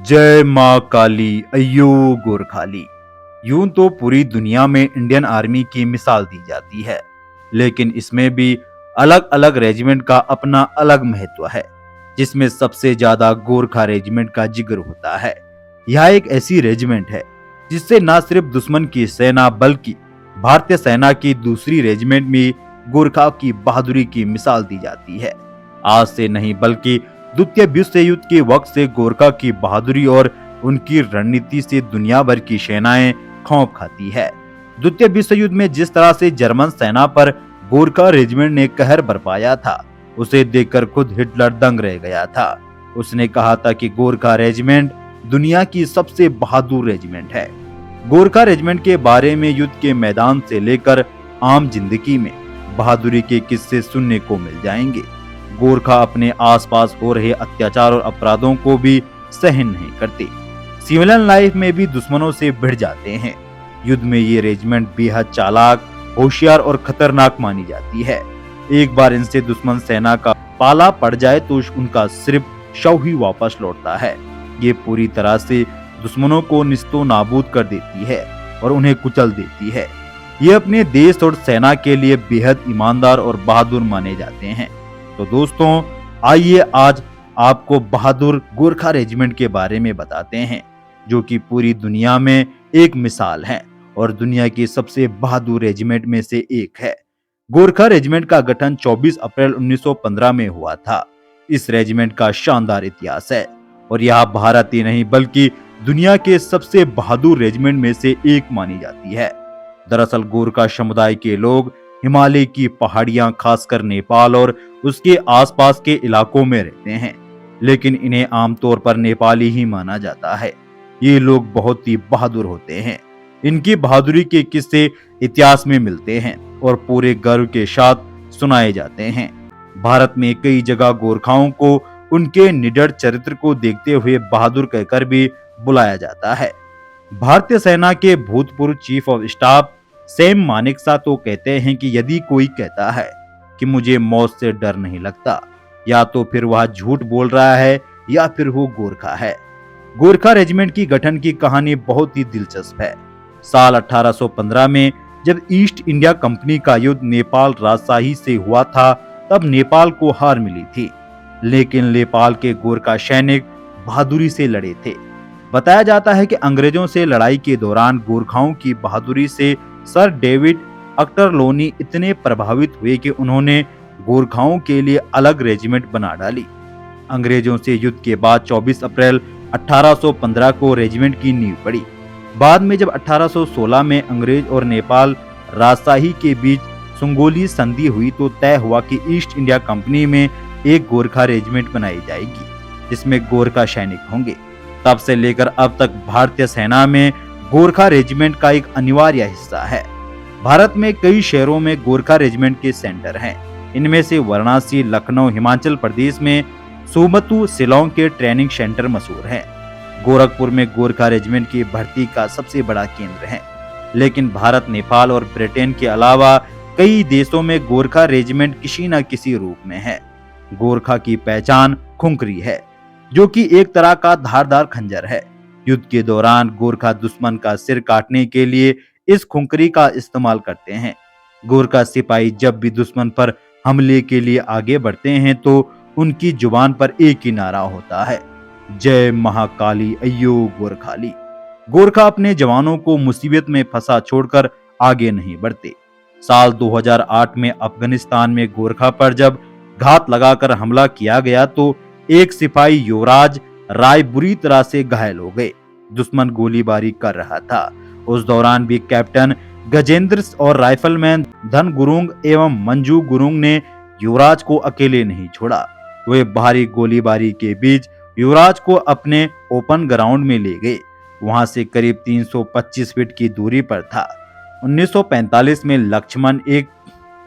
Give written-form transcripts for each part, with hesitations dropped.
जय माँ काली अयो गोरखाली। यूं तो पूरी दुनिया में इंडियन आर्मी की मिसाल दी जाती है, लेकिन इसमें भी अलग अलग रेजिमेंट का अपना अलग महत्व है, जिसमें सबसे ज्यादा गोरखा रेजिमेंट का जिक्र होता है। यह एक ऐसी रेजिमेंट है जिससे न सिर्फ दुश्मन की सेना बल्कि भारतीय सेना की दूसरी रेजिमेंट में गोरखा की बहादुरी की मिसाल दी जाती है। आज से नहीं बल्कि द्वितीय विश्व युद्ध के वक्त से गोरखा की बहादुरी और उनकी रणनीति से दुनिया भर की सेनाएं खौफ खाती है। द्वितीय विश्व युद्ध में जिस तरह से जर्मन सेना पर गोरखा रेजिमेंट ने कहर बरपाया था, उसे देखकर खुद हिटलर दंग रह गया था। उसने कहा था कि गोरखा रेजिमेंट दुनिया की सबसे बहादुर रेजिमेंट है। गोरखा रेजिमेंट के बारे में युद्ध के मैदान से लेकर आम जिंदगी में बहादुरी के किस्से सुनने को मिल जाएंगे। गोरखा अपने आसपास हो रहे अत्याचार और अपराधों को भी सहन नहीं करते। सिविलियन लाइफ में भी दुश्मनों से भिड़ जाते हैं। युद्ध में ये रेजिमेंट बेहद चालाक, होशियार और खतरनाक मानी जाती है। एक बार इनसे दुश्मन सेना का पाला पड़ जाए तो उनका सिर्फ शव ही वापस लौटता है। ये पूरी तरह से दुश्मनों को निस्तो नाबूद कर देती है और उन्हें कुचल देती है। ये अपने देश और सेना के लिए बेहद ईमानदार और बहादुर माने जाते हैं। तो दोस्तों, आइए आज आपको बहादुर गोरखा रेजिमेंट के बारे में बताते हैं, जो कि पूरी दुनिया में एक मिसाल है और दुनिया की सबसे बहादुर रेजिमेंट में से एक है। गोरखा रेजिमेंट का गठन 24 अप्रैल 1915 में हुआ था। इस रेजिमेंट का शानदार इतिहास है और यह भारत ही नहीं बल्कि दुनिया के सबसे बहादुर रेजिमेंट में से एक मानी जाती है। दरअसल गोरखा समुदाय के लोग हिमालय की पहाड़ियां, खासकर नेपाल और उसके आसपास के इलाकों में रहते हैं, लेकिन इन्हें आमतौर पर नेपाली ही माना जाता है। ये लोग बहुत ही बहादुर होते हैं। इनकी बहादुरी के किस्से इतिहास में मिलते हैं और पूरे गर्व के साथ सुनाए जाते हैं। भारत में कई जगह गोरखाओं को उनके निडर चरित्र को देखते हुए बहादुर कहकर भी बुलाया जाता है। भारतीय सेना के भूतपूर्व chief of staff Sam Manekshaw तो कहते हैं कि यदि कोई कहता है कि मुझे मौत से डर नहीं लगता, या तो फिर वह झूठ बोल रहा है या फिर वो गोरखा है। गोरखा रेजिमेंट की गठन की कहानी बहुत ही दिलचस्प है। साल 1815 में जब ईस्ट इंडिया कंपनी का युद्ध नेपाल राजशाही से हुआ था, तब नेपाल को हार मिली थी, लेकिन नेपाल के गोरखा सैनिक बहादुरी से लड़े थे। बताया जाता है कि अंग्रेजों से लड़ाई के दौरान गोरखाओं की बहादुरी से सर डेविड अक्टरलोनी इतने प्रभावित हुए कि उन्होंने गोरखाओं के लिए अलग रेजिमेंट बना डाली। अंग्रेजों से युद्ध के बाद 24 अप्रैल 1815 को रेजिमेंट की नींव पड़ी। बाद में जब 1816 में अंग्रेज और नेपाल राजशाही के बीच सुंगोली संधि हुई तो तय हुआ कि ईस्ट इंडिया कंपनी में एक गोरखा रेजिमेंट बनाई जाएगी, जिसमें गोरखा सैनिक होंगे। तब से लेकर अब तक भारतीय सेना में गोरखा रेजिमेंट का एक अनिवार्य हिस्सा है। भारत में कई शहरों में गोरखा रेजिमेंट के सेंटर हैं। इनमें से वाराणसी, लखनऊ, हिमाचल प्रदेश में सुमतू, शिलोंग के ट्रेनिंग सेंटर मशहूर हैं। गोरखपुर में गोरखा रेजिमेंट की भर्ती का सबसे बड़ा केंद्र है। लेकिन भारत, नेपाल और ब्रिटेन के अलावा कई देशों में गोरखा रेजिमेंट किसी न किसी रूप में है। गोरखा की पहचान खुंखरी है, जो कि एक तरह का धारदार खंजर है। युद्ध के दौरान गोरखा दुश्मन का सिर काटने के लिए इस खुंखरी का इस्तेमाल करते हैं। गोरखा सिपाही जब भी दुश्मन पर हमले के लिए आगे बढ़ते हैं तो उनकी जुबान पर एक ही नारा होता है, जय महाकाली अयो गोरखाली। गोरखा अपने जवानों को मुसीबत में फंसा छोड़कर आगे नहीं बढ़ते। साल 2008 में अफगानिस्तान में गोरखा पर जब घात लगाकर हमला किया गया तो एक सिपाही युवराज राय बुरी तरह से घायल हो गए। दुश्मन गोलीबारी कर रहा था। उस दौरान भी कैप्टन गजेंद्र और राइफलमैन धन गुरुंग एवं मंजू गुरुंग ने युवराज को अकेले नहीं छोड़ा। वे भारी गोलीबारी के बीच युवराज को अपने ओपन ग्राउंड में ले गए। वहां से करीब 325 फीट की दूरी पर था। 1945 में लक्ष्मण एक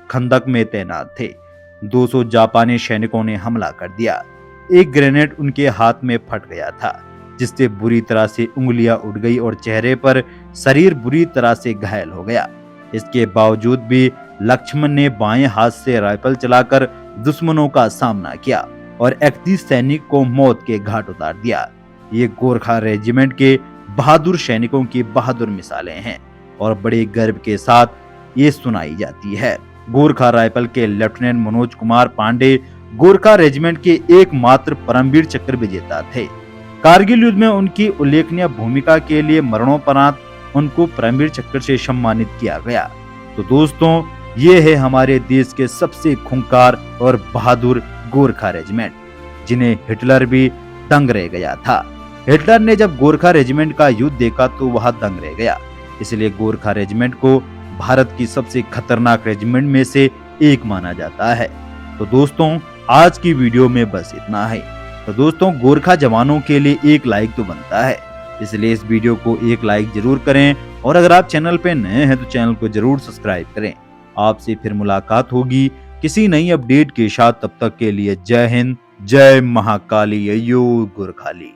खंदक में तैनात थे। 200 जापानी सैनिकों ने हमला कर दिया। एक ग्रेनेड उनके हाथ में फट गया था, जिससे बुरी तरह से उंगलियां उड़ गई और चेहरे पर शरीर बुरी तरह से घायल हो गया। इसके बावजूद भी लक्ष्मण ने बाएं हाथ से राइफल चलाकर दुश्मनों का सामना किया और 31 सैनिक को मौत के घाट उतार दिया। ये गोरखा रेजिमेंट के बहादुर सैनिकों की बहादुर मिसालें हैं और बड़े गर्व के साथ ये सुनाई जाती है। गोरखा राइफल के लेफ्टिनेंट मनोज कुमार पांडे गोरखा रेजिमेंट के एकमात्र परमवीर चक्र विजेता थे। कारगिल युद्ध में उनकी उल्लेखनीय भूमिका के लिए मरणोपरांत उनको परमवीर चक्र से सम्मानित किया गया। तो दोस्तों, ये है हमारे देश के सबसे खूंखार और बहादुर गोरखा रेजिमेंट, जिन्हें हिटलर भी दंग रह गया था। हिटलर ने जब गोरखा रेजिमेंट का युद्ध देखा तो वह दंग रह गया। इसलिए गोरखा रेजिमेंट को भारत की सबसे खतरनाक रेजिमेंट में से एक माना जाता है। तो दोस्तों, आज की वीडियो में बस इतना है। तो दोस्तों, गोरखा जवानों के लिए एक लाइक तो बनता है, इसलिए इस वीडियो को एक लाइक जरूर करें और अगर आप चैनल पे नए हैं तो चैनल को जरूर सब्सक्राइब करें। आपसे फिर मुलाकात होगी किसी नई अपडेट के साथ। तब तक के लिए जय हिंद, जय महाकाली, अयो गोरखाली।